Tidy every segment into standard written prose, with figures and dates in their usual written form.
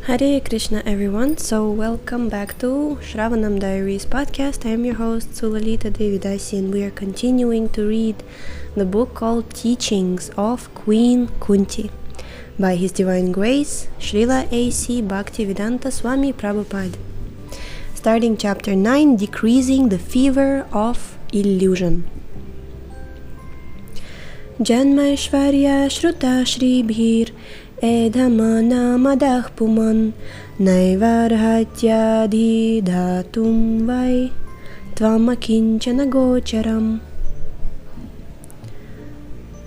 Hare Krishna everyone, so welcome back to Shravanam Diaries podcast. I am your host Sulalita Devidasi and we are continuing to read the book called Teachings of Queen Kuntī by His Divine Grace Srila A.C. Bhaktivedanta Swami Prabhupada. Starting chapter 9, Decreasing the Fever of Illusion. Janma Ishvarya Shruta Shribhir Edhamana madah puman naivarhatyadhi dhatum vai tvamakinchana gocharam.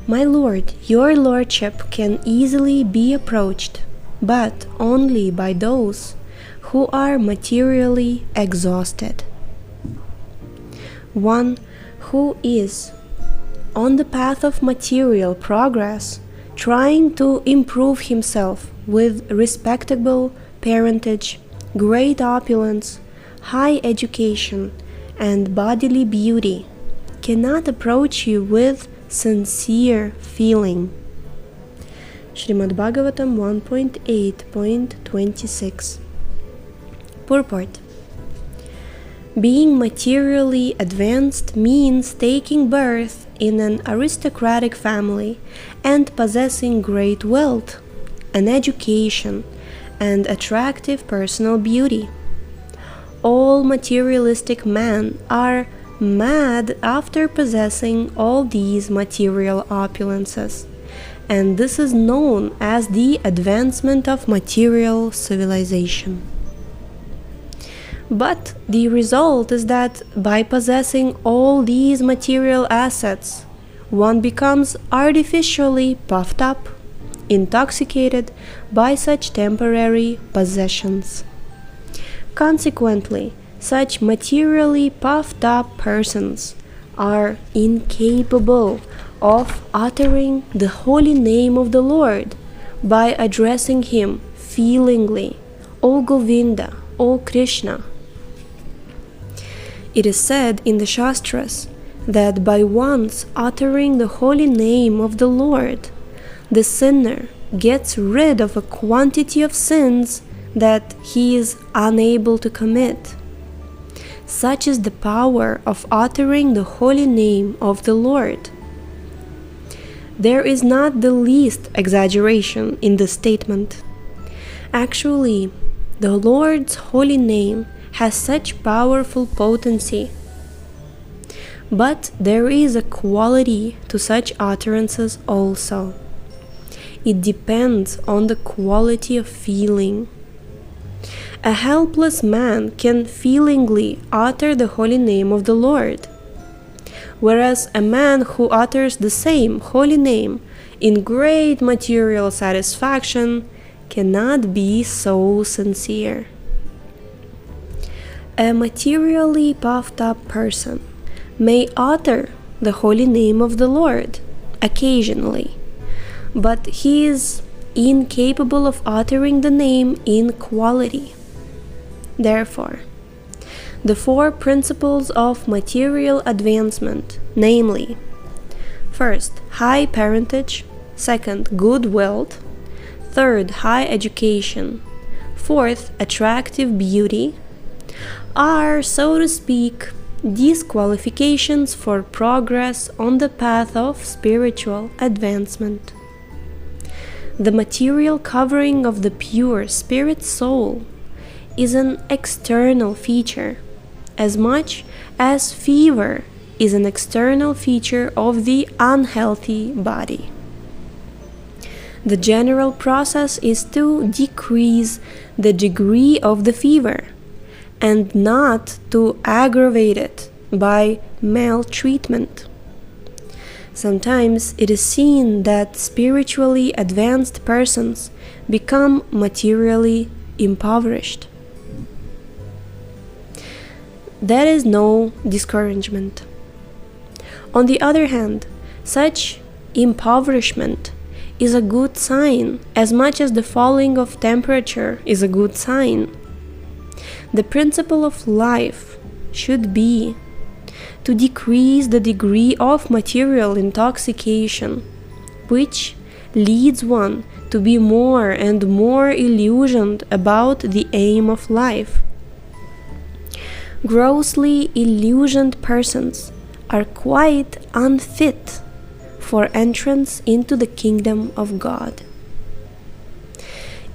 My Lord, your Lordship can easily be approached, but only by those who are materially exhausted. One who is on the path of material progress, trying to improve himself with respectable parentage, great opulence, high education, and bodily beauty, cannot approach you with sincere feeling. Srimad Bhagavatam 1.8.26. Purport. Being materially advanced means taking birth in an aristocratic family and possessing great wealth, an education, and attractive personal beauty. All materialistic men are mad after possessing all these material opulences, and this is known as the advancement of material civilization. But the result is that by possessing all these material assets, one becomes artificially puffed up, intoxicated by such temporary possessions. Consequently, such materially puffed up persons are incapable of uttering the holy name of the Lord by addressing Him feelingly, O Govinda, O Krishna. It is said in the Shastras that by once uttering the holy name of the Lord, the sinner gets rid of a quantity of sins that he is unable to commit. Such is the power of uttering the holy name of the Lord. There is not the least exaggeration in this statement. Actually, the Lord's holy name has such powerful potency. But there is a quality to such utterances also. It depends on the quality of feeling. A helpless man can feelingly utter the holy name of the Lord, whereas a man who utters the same holy name in great material satisfaction cannot be so sincere. A materially puffed up person may utter the holy name of the Lord occasionally, but he is incapable of uttering the name in quality. Therefore, the four principles of material advancement, namely, first, high parentage, second, good wealth, third, high education, fourth, attractive beauty, are, so to speak, disqualifications for progress on the path of spiritual advancement. The material covering of the pure spirit soul is an external feature, as much as fever is an external feature of the unhealthy body. The general process is to decrease the degree of the fever, and not to aggravate it by maltreatment. Sometimes it is seen that spiritually advanced persons become materially impoverished. That is no discouragement. On the other hand, such impoverishment is a good sign as much as the falling of temperature is a good sign. The principle of life should be to decrease the degree of material intoxication, which leads one to be more and more illusioned about the aim of life. Grossly illusioned persons are quite unfit for entrance into the kingdom of God.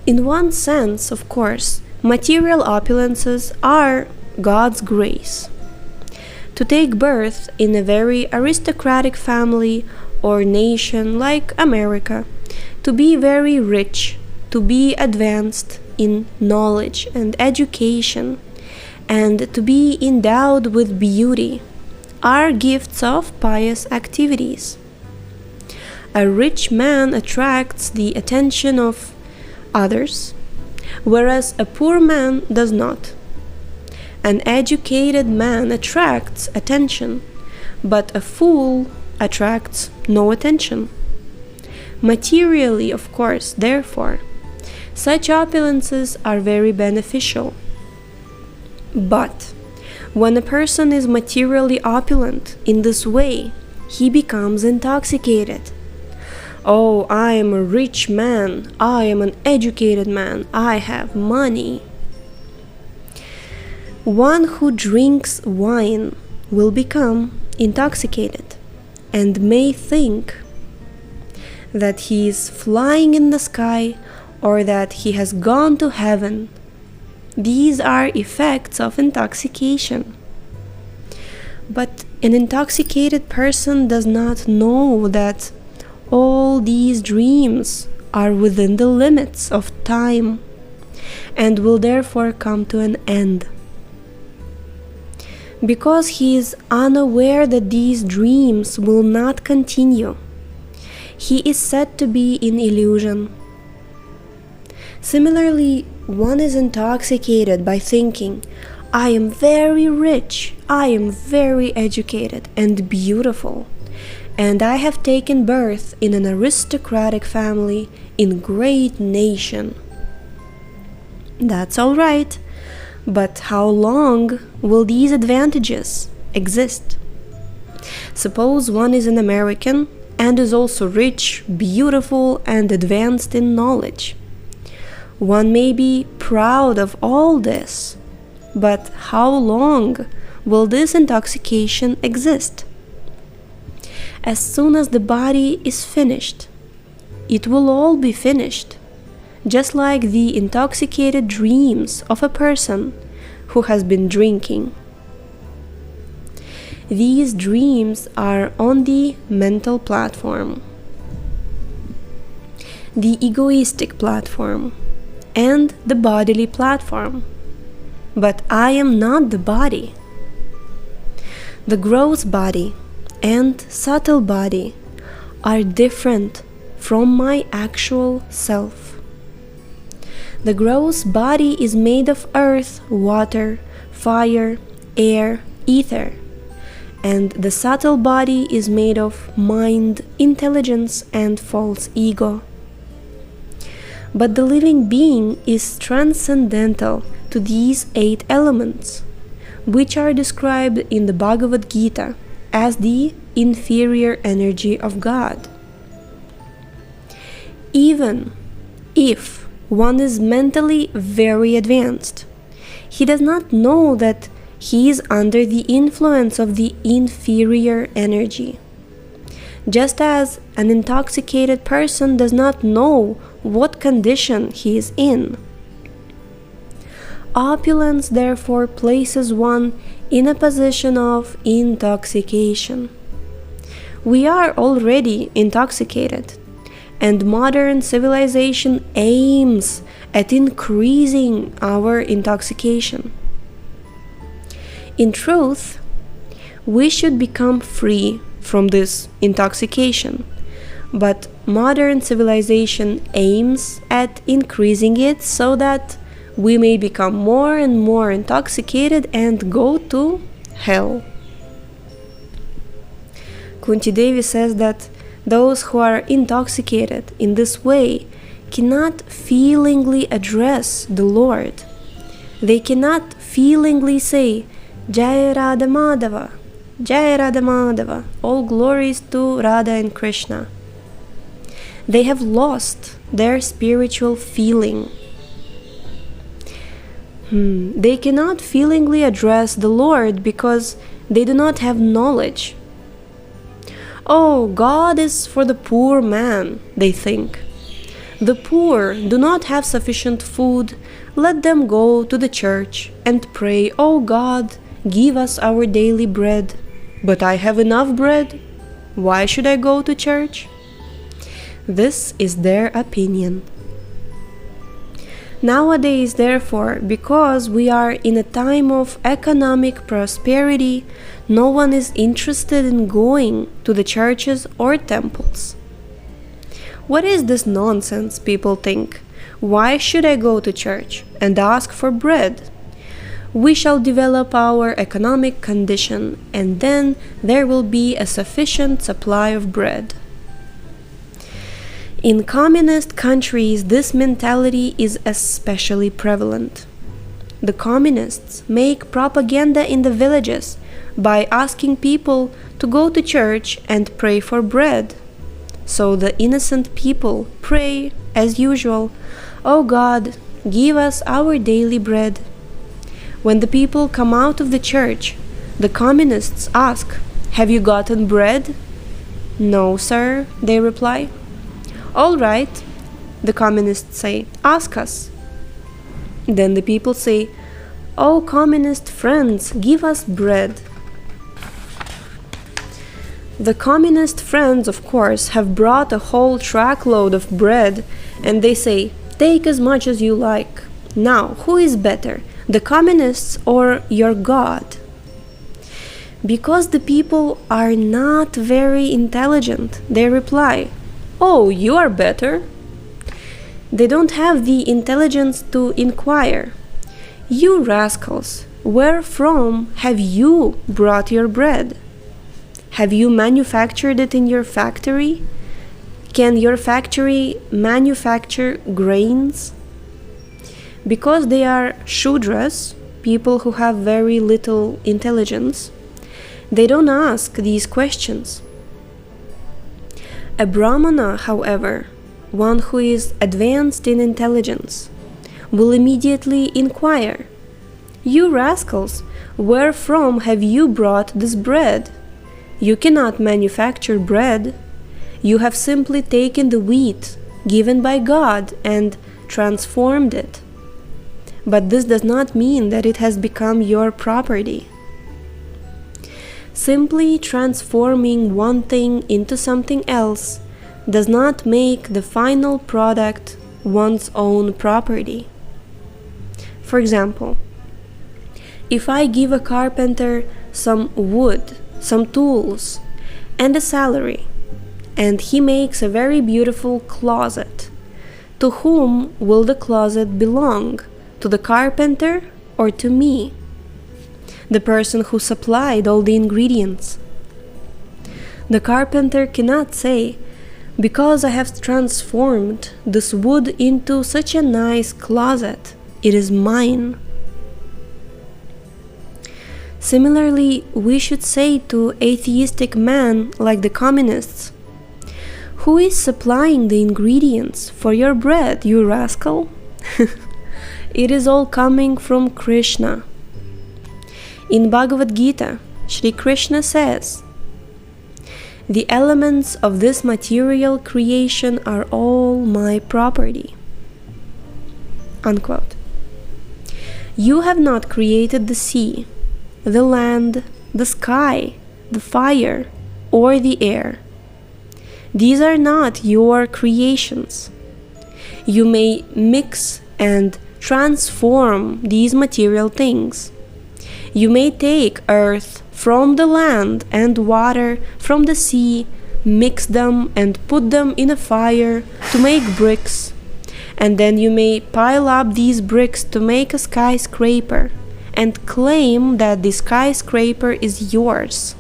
In one sense, of course, material opulences are God's grace. To take birth in a very aristocratic family or nation like America, to be very rich, to be advanced in knowledge and education, and to be endowed with beauty are gifts of pious activities. A rich man attracts the attention of others, whereas a poor man does not. An educated man attracts attention, but a fool attracts no attention. Materially, of course, therefore, such opulences are very beneficial. But when a person is materially opulent in this way, he becomes intoxicated. Oh, I am a rich man, I am an educated man, I have money. One who drinks wine will become intoxicated and may think that he is flying in the sky or that he has gone to heaven. These are effects of intoxication. But an intoxicated person does not know that all these dreams are within the limits of time and will therefore come to an end. Because he is unaware that these dreams will not continue, he is said to be in illusion. Similarly, one is intoxicated by thinking, I am very rich, I am very educated and beautiful, and I have taken birth in an aristocratic family in great nation. That's all right, but how long will these advantages exist? Suppose one is an American and is also rich, beautiful, and advanced in knowledge. One may be proud of all this, but how long will this intoxication exist? As soon as the body is finished, it will all be finished, just like the intoxicated dreams of a person who has been drinking. These dreams are on the mental platform, the egoistic platform, and the bodily platform. But I am not the body. The gross body and subtle body are different from my actual self. The gross body is made of earth, water, fire, air, ether, and the subtle body is made of mind, intelligence, and false ego. But the living being is transcendental to these 8 elements, which are described in the Bhagavad Gita as the inferior energy of God. Even if one is mentally very advanced, he does not know that he is under the influence of the inferior energy. Just as an intoxicated person does not know what condition he is in. Opulence therefore places one in a position of intoxication. We are already intoxicated, and modern civilization aims at increasing our intoxication. In truth, we should become free from this intoxication, but modern civilization aims at increasing it so that we may become more and more intoxicated and go to hell. Kuntī Devi says that those who are intoxicated in this way cannot feelingly address the Lord. They cannot feelingly say, Jai Radha Madhava, Jai Radha Madhava, all glories to Radha and Krishna. They have lost their spiritual feeling. They cannot feelingly address the Lord because they do not have knowledge. Oh, God is for the poor man, they think. The poor do not have sufficient food. Let them go to the church and pray, "Oh God, give us our daily bread." But I have enough bread. Why should I go to church? This is their opinion. Nowadays, therefore, because we are in a time of economic prosperity, no one is interested in going to the churches or temples. What is this nonsense, people think? Why should I go to church and ask for bread? We shall develop our economic condition, and then there will be a sufficient supply of bread. In communist countries, this mentality is especially prevalent. The communists make propaganda in the villages by asking people to go to church and pray for bread. So the innocent people pray, as usual, "Oh God, give us our daily bread." When the people come out of the church, the communists ask, "Have you gotten bread?" "No, sir," they reply. "All right," the communists say, "ask us." Then the people say, "Oh, communist friends, give us bread." The communist friends, of course, have brought a whole truckload of bread, and they say, "Take as much as you like." Now, who is better, the communists or your God? Because the people are not very intelligent, they reply, "Oh, you are better." They don't have the intelligence to inquire, "You rascals, where from have you brought your bread? Have you manufactured it in your factory? Can your factory manufacture grains?" Because they are Shudras, people who have very little intelligence, they don't ask these questions. A Brahmana, however, one who is advanced in intelligence, will immediately inquire, "You rascals, where from have you brought this bread? You cannot manufacture bread. You have simply taken the wheat given by God and transformed it. But this does not mean that it has become your property." Simply transforming one thing into something else does not make the final product one's own property. For example, if I give a carpenter some wood, some tools, and a salary, and he makes a very beautiful closet, to whom will the closet belong? To the carpenter or to me, the person who supplied all the ingredients? The carpenter cannot say, "Because I have transformed this wood into such a nice closet, it is mine." Similarly, we should say to atheistic men like the communists, "Who is supplying the ingredients for your bread, you rascal?" It is all coming from Krishna. In Bhagavad Gita, Shri Krishna says, "The elements of this material creation are all my property." Unquote. You have not created the sea, the land, the sky, the fire, or the air. These are not your creations. You may mix and transform these material things. You may take earth from the land and water from the sea, mix them and put them in a fire to make bricks, and then you may pile up these bricks to make a skyscraper and claim that the skyscraper is yours.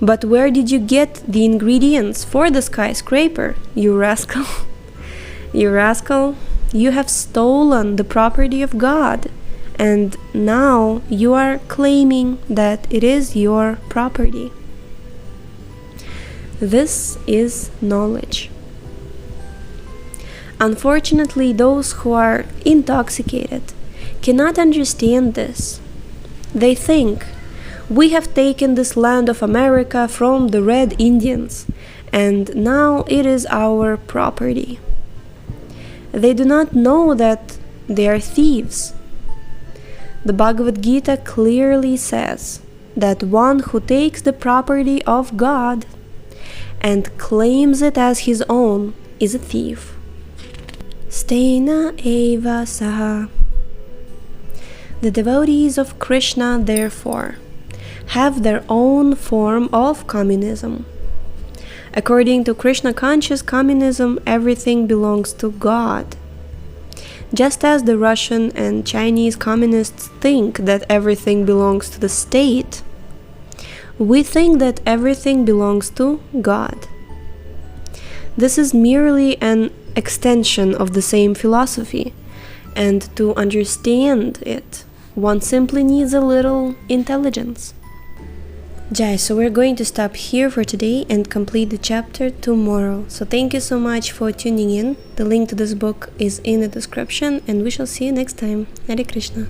But where did you get the ingredients for the skyscraper, you rascal? You rascal, you have stolen the property of God, and now you are claiming that it is your property. This is knowledge. Unfortunately, those who are intoxicated cannot understand this. They think, we have taken this land of America from the Red Indians, and now it is our property. They do not know that they are thieves. The Bhagavad Gita clearly says that one who takes the property of God and claims it as his own is a thief. Stena eva saha. The devotees of Krishna, therefore, have their own form of communism. According to Krishna conscious communism, everything belongs to God. Just as the Russian and Chinese communists think that everything belongs to the state, we think that everything belongs to God. This is merely an extension of the same philosophy, and to understand it, one simply needs a little intelligence. Jai, so we're going to stop here for today and complete the chapter tomorrow. So thank you so much for tuning in. The link to this book is in the description, and we shall see you next time. Hare Krishna.